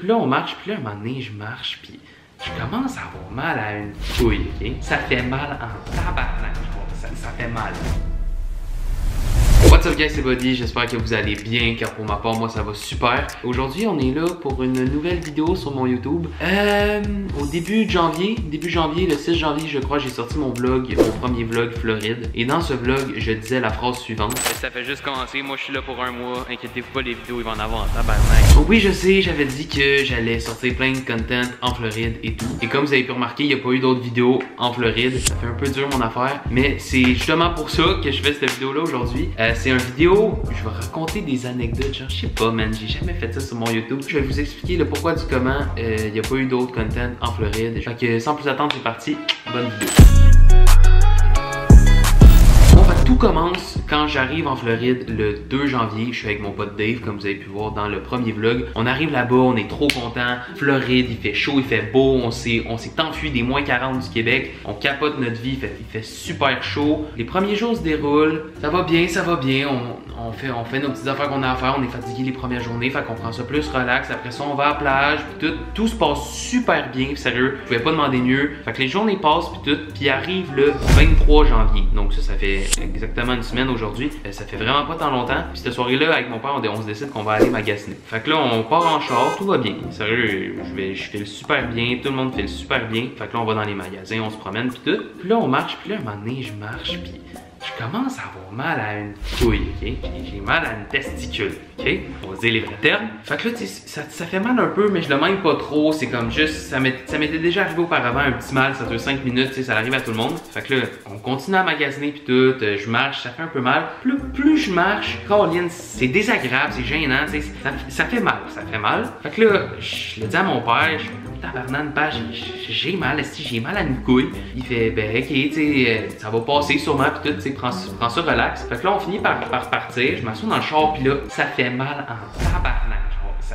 Puis là, on marche, puis là, un moment donné, je marche, puis je commence à avoir mal à une couille, ok? Ça fait mal en tabarnak, ça fait mal. What's up guys, c'est Buddy, j'espère que vous allez bien car pour ma part moi ça va super. Aujourd'hui on est là pour une nouvelle vidéo sur mon YouTube. Au début janvier, le 6 janvier je crois, j'ai sorti mon premier vlog Floride. Et dans ce vlog je disais la phrase suivante. Ça fait juste commencer, moi je suis là pour un mois, inquiétez-vous pas, les vidéos ils vont en avoir en tabarnak. Donc oui je sais, j'avais dit que j'allais sortir plein de content en Floride et tout. Et comme vous avez pu remarquer, il n'y a pas eu d'autres vidéos en Floride. Ça fait un peu dur mon affaire, mais c'est justement pour ça que je fais cette vidéo là aujourd'hui. C'est une vidéo, je vais raconter des anecdotes, genre je sais pas man, j'ai jamais fait ça sur mon YouTube. Je vais vous expliquer le pourquoi du comment il n'y a pas eu d'autres content en Floride. Fait que sans plus attendre, c'est parti, bonne vidéo. Tout commence quand j'arrive en Floride le 2 janvier. Je suis avec mon pote Dave, comme vous avez pu voir dans le premier vlog. On arrive là-bas, on est trop content. Floride, il fait chaud, il fait beau. On s'est enfui des moins 40 du Québec. On capote notre vie, il fait super chaud. Les premiers jours se déroulent. Ça va bien, ça va bien. On fait nos petites affaires qu'on a à faire. On est fatigué les premières journées, fait qu'on prend ça plus relax. Après ça, on va à la plage. Puis tout se passe super bien. Sérieux, je pouvais pas demander mieux. Fait que les journées passent, puis tout. Puis arrive le 23 janvier. Donc ça fait exactement une semaine aujourd'hui. Ça fait vraiment pas tant longtemps. Puis cette soirée-là, avec mon père, on se décide qu'on va aller magasiner. Fait que là, on part en char, tout va bien. Sérieux, je fais le super bien. Tout le monde fait le super bien. Fait que là, on va dans les magasins, on se promène, puis tout. Puis là, on marche, puis là, un moment donné, je marche, puis je commence à avoir mal à une couille, ok? J'ai mal à une testicule, ok? On va dire les vrais termes. Fait que là, ça fait mal un peu, mais je le mème pas trop. C'est comme juste, ça m'était déjà arrivé auparavant, un petit mal, ça dure 5 minutes, tu sais, ça arrive à tout le monde. Fait que là, on continue à magasiner puis tout, je marche, ça fait un peu mal. Plus je marche, Caroline, c'est désagréable, c'est gênant, tu sais, ça fait mal. Fait que là, je le dis à mon père, tabarnak, j'ai mal, j'ai mal à une couille. Il fait, ben ok, tu sais, ça va passer sûrement pis tout, tu sais, prends ça relax. Fait que là, on finit par partir, je m'assois dans le char pis là, ça fait mal en tabarnak.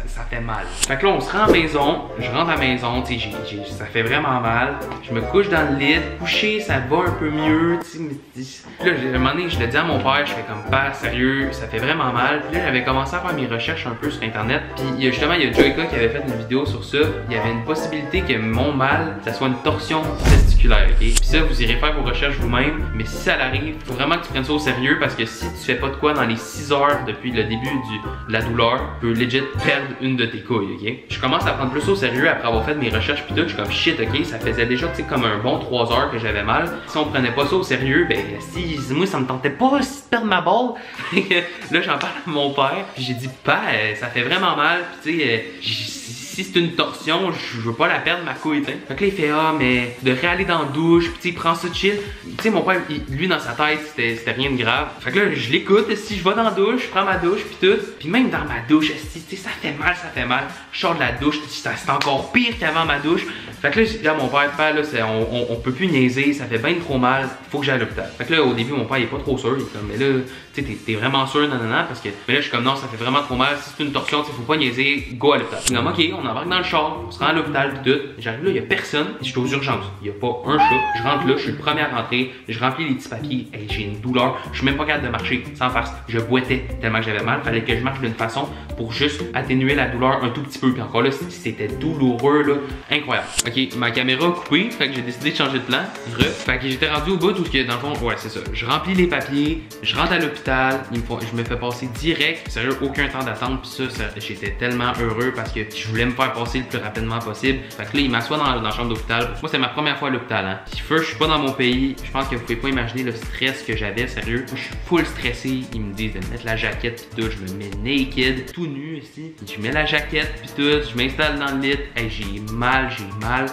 Ça fait mal. Fait que là, on se rend à la maison, je rentre à la maison, tu sais, ça fait vraiment mal. Je me couche dans le lit, coucher, ça va un peu mieux, tu sais. Là, à un moment donné, je le dis à mon père, je fais comme, père, sérieux, ça fait vraiment mal. Puis là, j'avais commencé à faire mes recherches un peu sur internet. Puis justement, il y a Joyka qui avait fait une vidéo sur ça. Il y avait une possibilité que mon mal, ça soit une torsion testiculaire, ok? Puis ça, vous irez faire vos recherches vous-même. Mais si ça arrive, il faut vraiment que tu prennes ça au sérieux parce que si tu fais pas de quoi dans les 6 heures depuis le début de la douleur, tu peux legit perdre une de tes couilles, ok? Je commence à prendre plus au sérieux après avoir fait mes recherches pis tout, je suis comme shit, ok? Ça faisait déjà, tu sais, comme un bon 3 heures que j'avais mal. Si on prenait pas ça au sérieux, ben si moi ça me tentait pas de perdre ma balle. Là j'en parle à mon père, puis j'ai dit père, ça fait vraiment mal, pis tu sais, si c'est une torsion, je veux pas la perdre ma couille, t'sais. Fait que là il fait ah mais de réaller dans la douche, pis tu sais, prends ça chill. Tu sais mon père, lui dans sa tête, c'était rien de grave. Fait que là je l'écoute, si je vais dans la douche, je prends ma douche pis tout. Pis même dans ma douche, tu sais, ça fait mal. Je sors de la douche, c'est encore pire qu'avant ma douche. Fait que là, je dis à mon père, là, on peut plus niaiser, ça fait bien trop mal, faut que j'aille à l'hôpital. Fait que là, au début, mon père il est pas trop sûr, il est comme, mais là, tu sais, t'es vraiment sûr, non, parce que, mais là, je suis comme, non, ça fait vraiment trop mal, si c'est une torsion, tu sais, faut pas niaiser, go à l'hôpital. Comme, ok, on embarque dans le char, on se rend à l'hôpital, pis tout. J'arrive là, il y a personne, je suis aux urgences, il y a pas un chat, je rentre là, je suis le premier à rentrer, je remplis les petits papiers, et j'ai une douleur, je suis même pas capable de marcher, sans farce, je boitais tellement que j'avais mal, fallait que je marche d'une façon pour juste atténuer la douleur un tout petit peu, puis encore là, c'était douloureux, là, incroyable. Ok, ma caméra a coupé, fait que j'ai décidé de changer de plan. Fait que j'étais rendu au bout où, dans le fond, ouais, c'est ça. Je remplis les papiers, je rentre à l'hôpital, je me fais passer direct, sérieux, aucun temps d'attente, puis ça j'étais tellement heureux parce que je voulais me faire passer le plus rapidement possible. Fait que là, il m'assoit dans la chambre d'hôpital. Moi, c'est ma première fois à l'hôpital, hein. Puis first, je suis pas dans mon pays, je pense que vous pouvez pas imaginer le stress que j'avais, sérieux. Moi, je suis full stressé, ils me disent de mettre la jaquette, puis tout, je me mets naked, tout nu ici. Je mets la jaquette, puis tout, je m'installe dans le lit, hey, j'ai mal.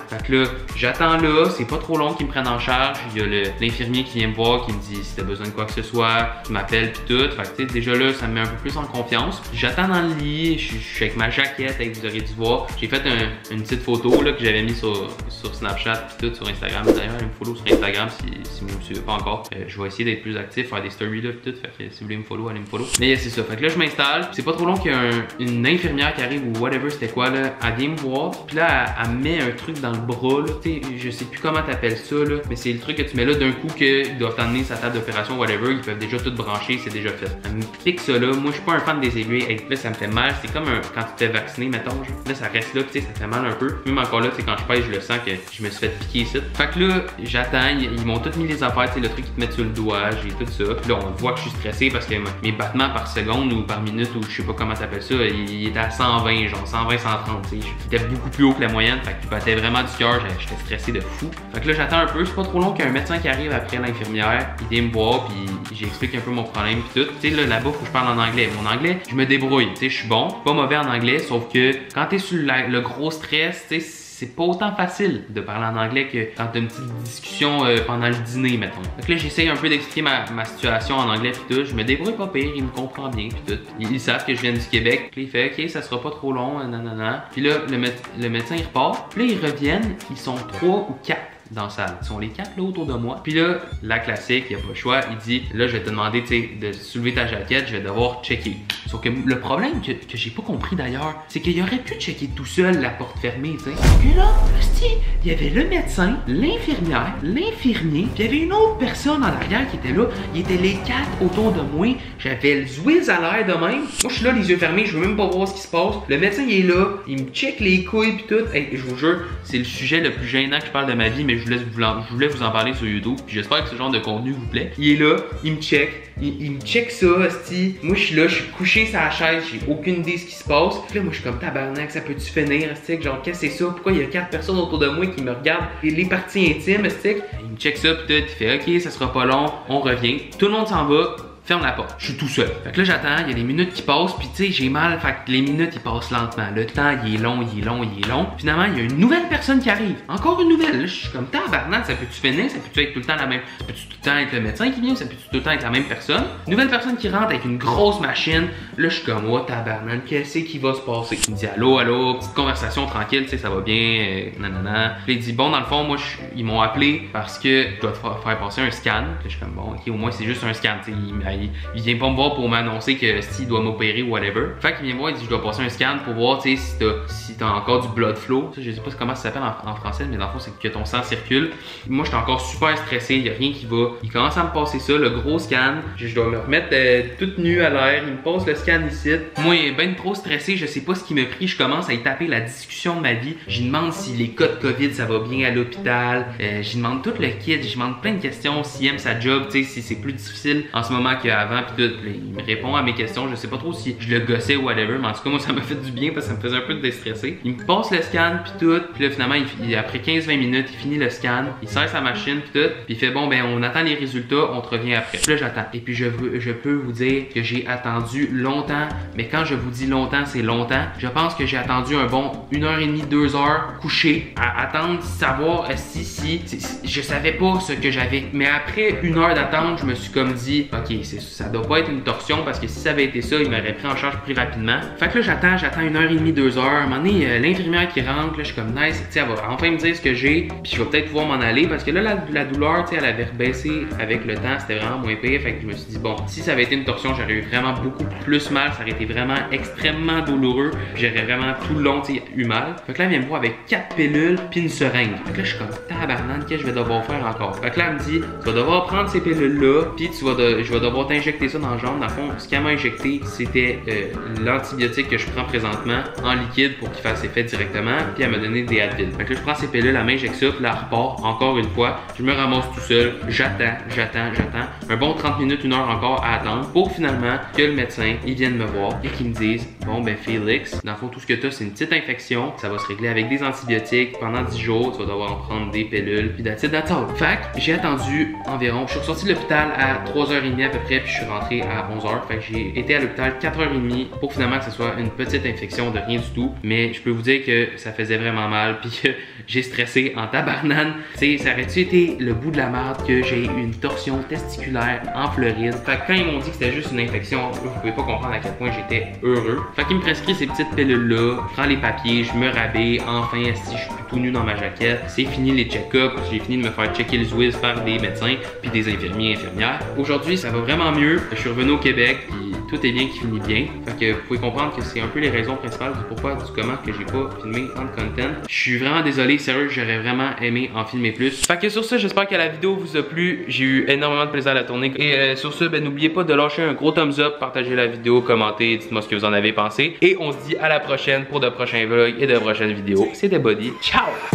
Fait que là, j'attends là, c'est pas trop long qu'ils me prennent en charge. Il y a l'infirmier qui vient me voir, qui me dit si t'as besoin de quoi que ce soit, qui m'appelle pis tout. Fait que tu sais, déjà là, ça me met un peu plus en confiance. J'attends dans le lit, je suis avec ma jaquette, vous aurez dû voir. J'ai fait une petite photo là, que j'avais mis sur Snapchat pis tout, sur Instagram. D'ailleurs, une photo sur Instagram si vous me suivez pas encore. Je vais essayer d'être plus actif, faire des stories là pis tout. Fait que si vous voulez me follow, allez me follow. Mais c'est ça. Fait que là, je m'installe. C'est pas trop long qu'il y a une infirmière qui arrive ou whatever c'était quoi là. Elle vient me voir. Puis là, elle met un truc dans le bras là. Tu sais, je sais plus comment t'appelles ça là. Mais c'est le truc que tu mets là d'un coup qu'ils doivent t'emmener sa table d'opération, whatever. Ils peuvent déjà tout brancher, c'est déjà fait. Elle me pique ça là. Moi, je suis pas un fan des aiguilles. Hey, là, ça me fait mal. C'est comme quand tu t'es vacciné, mettons. Genre. Là, ça reste là, tu sais, ça fait mal un peu. Même encore là, tu sais, quand je pèse, je le sens que je me suis fait piquer ici. Fait que là, j'attends, ils m'ont tout mis les affaires, tu sais, le truc qu'ils te mettent sur le doigt, j'ai tout ça. Puis là, on voit que je suis stressé parce que mes battements par seconde ou par minute, ou je sais pas comment t'appelles ça, il était à 120, genre 120, 130, tu sais. J'étais beaucoup plus haut que la moyenne, fait que je battais vraiment du cœur, j'étais stressé de fou. Fait que là, j'attends un peu, c'est pas trop long qu'un médecin qui arrive après l'infirmière, il vient me voir, puis j'explique un peu mon problème, puis tout. Tu sais, là, là-bas, faut que je parle en anglais. Mon anglais, je me débrouille, tu sais, je suis bon, pas mauvais en anglais, sauf que quand t'es sur le gros stress, tu sais, c'est pas autant facile de parler en anglais que quand t'as une petite discussion pendant le dîner, mettons. Donc là, j'essaye un peu d'expliquer ma situation en anglais pis tout. Je me débrouille pas pire, il me comprend bien pis tout. Ils savent que je viens du Québec. Puis il fait, ok, ça sera pas trop long, nanana. Puis là, le médecin, il repart. Puis là, ils reviennent, ils sont 3 ou 4 dans la salle. Ils sont les 4 là autour de moi. Puis là, la classique, il n'y a pas le choix. Il dit, là, je vais te demander, tu sais, de soulever ta jaquette, je vais devoir checker. Sauf que le problème que j'ai pas compris d'ailleurs, c'est qu'il aurait pu checker tout seul la porte fermée, tu sais. Puis là, il y avait le médecin, l'infirmière, l'infirmier, puis il y avait une autre personne en arrière qui était là. Il était les 4 autour de moi. J'avais le Zwiz à l'air de même. Moi, je suis là, les yeux fermés, je veux même pas voir ce qui se passe. Le médecin, il est là, il me check les couilles puis tout. Hey, je vous jure, c'est le sujet le plus gênant que je parle de ma vie, mais je voulais vous en parler sur YouTube. Puis j'espère que ce genre de contenu vous plaît. Il est là, il me check. Il me check ça, hostie. Moi, je suis là, je suis couché sur la chaise, j'ai aucune idée de ce qui se passe. Puis là, moi, je suis comme tabarnak, ça peut-tu finir, hostie? Genre, qu'est-ce que c'est ça? Pourquoi il y a 4 personnes autour de moi qui me regardent les parties intimes, hostie? Il me check ça, puis tout, il fait ok, ça sera pas long, on revient. Tout le monde s'en va. Ferme la porte. Je suis tout seul. Fait que là, j'attends, il y a des minutes qui passent, puis tu sais, j'ai mal, fait que les minutes, ils passent lentement. Le temps, il est long, il est long, il est long. Finalement, il y a une nouvelle personne qui arrive. Encore une nouvelle. Là, je suis comme tabarnak, ça peut-tu finir? Ça peut-tu être tout le temps la même? Ça peut-tu tout le temps être le médecin qui vient? Ça peut-tu tout le temps être la même personne? Nouvelle personne qui rentre avec une grosse machine. Là, je suis comme, oh tabarnak, qu'est-ce qui va se passer? Il me dit, allô, allô, petite conversation tranquille, tu sais, ça va bien, nanana. Puis il dit, bon, dans le fond, moi, ils m'ont appelé parce que je dois te faire passer un scan. Puis je suis comme, bon, ok, au moins, c'est juste un scan, tu sais. Il vient pas me voir pour m'annoncer que s'il doit m'opérer ou whatever. Fait qu'il vient me voir, il dit je dois passer un scan pour voir tu sais si t'as encore du blood flow. Je sais pas comment ça s'appelle en français, mais dans le fond c'est que ton sang circule. Moi j'étais encore super stressé, il y a rien qui va. Il commence à me passer ça, le gros scan. Je dois me remettre toute nue à l'air. Il me passe le scan ici. Moi il est ben trop stressé, je sais pas ce qui me prie. Je commence à y taper la discussion de ma vie. J'y demande si les cas de COVID ça va bien à l'hôpital. J'y demande tout le kit, j'y demande plein de questions. S'il aime sa job, tu sais si c'est plus difficile en ce moment qu'avant. Puis il me répond à mes questions. Je sais pas trop si je le gossais ou whatever, mais en tout cas, moi, ça m'a fait du bien parce que ça me faisait un peu déstresser. Il me passe le scan, puis tout. Puis là, finalement, après 15-20 minutes, il finit le scan. Il sert sa machine, puis tout. Puis il fait bon, ben, on attend les résultats, on te revient après. Puis là, j'attends. Et puis, je peux vous dire que j'ai attendu longtemps. Mais quand je vous dis longtemps, c'est longtemps. Je pense que j'ai attendu un bon 1h30, 2 heures couché à attendre, savoir si je savais pas ce que j'avais. Mais après 1 heure d'attente, je me suis comme dit, ok, ça doit pas être une torsion parce que si ça avait été ça, il m'aurait pris en charge plus rapidement. Fait que là, j'attends 1h30, 2 heures. À un moment donné, l'infirmière qui rentre, là, je suis comme nice, tu sais, elle va enfin me dire ce que j'ai, puis je vais peut-être pouvoir m'en aller parce que là, la douleur, tu sais, elle avait rebaissé avec le temps, c'était vraiment moins pire. Fait que je me suis dit, bon, si ça avait été une torsion, j'aurais eu vraiment beaucoup plus mal, ça aurait été vraiment extrêmement douloureux, j'aurais vraiment tout le long, tu sais, eu mal. Fait que là, elle vient me voir avec 4 pilules puis une seringue. Fait que là, je suis comme tabarnak, qu'est-ce que je vais devoir faire encore? Fait que là, elle me dit, tu vas devoir prendre ces pilules-là, puis je vais devoir t'injecter ça dans le jambe. Dans le fond, ce qu'elle m'a injecté, c'était l'antibiotique que je prends présentement en liquide pour qu'il fasse effet directement, puis elle m'a donné des Advil. Fait que là, je prends ces pilules, elle m'injecte ça, puis là, elle repart encore une fois. Je me ramasse tout seul, j'attends. Un bon 30 minutes, 1 heure encore à attendre pour finalement que le médecin, il vienne me voir et qu'il me dise, bon, ben Félix, dans le fond, tout ce que tu as, c'est une petite infection, ça va se régler avec des antibiotiques. Pendant 10 jours, tu vas devoir en prendre des pilules, puis that's it, that's all. Fait que j'ai attendu environ, je suis ressorti de l'hôpital à 3h30 à peu près, puis je suis rentré à 11h. Fait que j'ai été à l'hôpital 4h30 pour finalement que ce soit une petite infection de rien du tout. Mais je peux vous dire que ça faisait vraiment mal, puis que j'ai stressé en tabarnane. Tu sais, ça aurait-tu été le bout de la merde que j'ai eu une torsion testiculaire en Floride. Fait que quand ils m'ont dit que c'était juste une infection, vous pouvez pas comprendre à quel point j'étais heureux. Fait qu'ils me prescrivent ces petites pilules-là, je prends les papiers, je me rabais, enfin, si je suis plus tout nu dans ma jaquette. C'est fini les check-ups, j'ai fini de me faire checker le Zwiz par des médecins puis des infirmiers et infirmières. Aujourd'hui, ça va vraiment mieux. Je suis revenu au Québec puis tout est bien qui finit bien. Fait que vous pouvez comprendre que c'est un peu les raisons principales du pourquoi, du comment que j'ai pas filmé tant de content. Je suis vraiment désolé, sérieux, j'aurais vraiment aimé en filmer plus. Fait que sur ce, j'espère que la vidéo vous a plu. J'ai eu énormément de plaisir à la tourner. Et sur ce, ben n'oubliez pas de lâcher un gros thumbs up, partagez la vidéo, commentez, dites-moi ce que vous en avez pensé. Et on se dit à la prochaine pour de prochains vlogs et de prochaines vidéos. C'était Buddy. Ciao!